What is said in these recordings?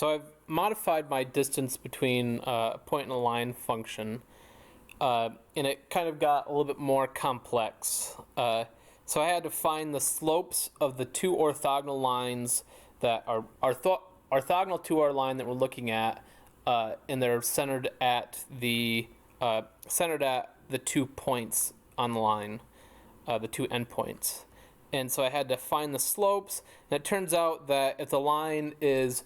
So I've modified my distance between a point and a line function, and it kind of got a little bit more complex. So I had to find the slopes of the two orthogonal lines that are orthogonal to our line that we're looking at, and they're centered at the 2 points on the line, the 2 endpoints. And so I had to find the slopes, and it turns out that if the line is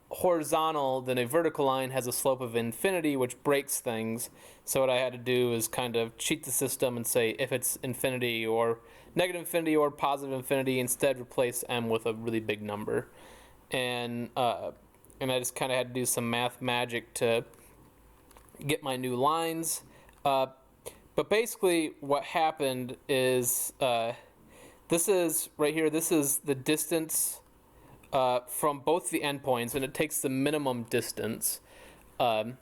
horizontal, then a vertical line has a slope of infinity, which breaks things. So what I had to do is kind of cheat the system and say if it's infinity or negative infinity or positive infinity, instead replace m with a really big number. And I just kind of had to do some math magic to get my new lines. But basically what happened is this is right here, this is the distance from both the endpoints, and it takes the minimum distance. So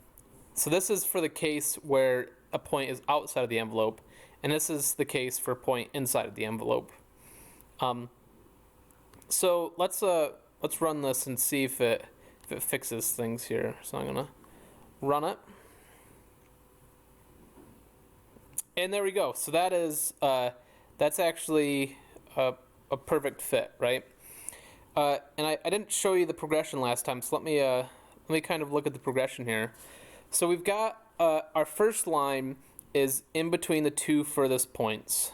this is for the case where a point is outside of the envelope, and this is the case for a point inside of the envelope. So let's run this and see if it fixes things here. So I'm gonna run it, and there we go. So that is that's actually a perfect fit, right? And I didn't show you the progression last time, so let me kind of look at the progression here. So we've got our first line is in between the two furthest points,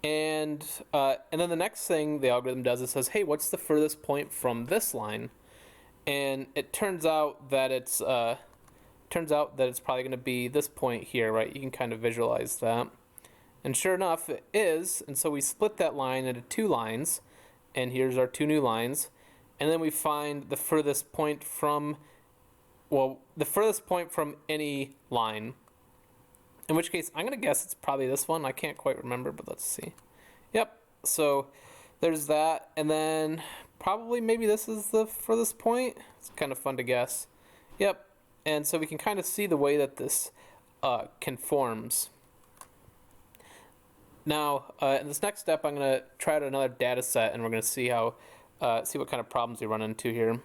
and then the next thing the algorithm does is says, hey, what's the furthest point from this line? And it turns out that it's probably going to be this point here, right? You can kind of visualize that, and sure enough, it is. And so we split that line into 2 lines. And here's our 2 new lines, and then we find the furthest point from, the furthest point from any line, in which case I'm gonna guess it's probably this one. I can't quite remember, but let's see. Yep, so there's that, and then probably maybe this is the furthest point. It's kind of fun to guess. Yep, and so we can kind of see the way that this conforms. Now, in this next step, I'm going to try out another data set, and we're going to see how, see what kind of problems we run into here.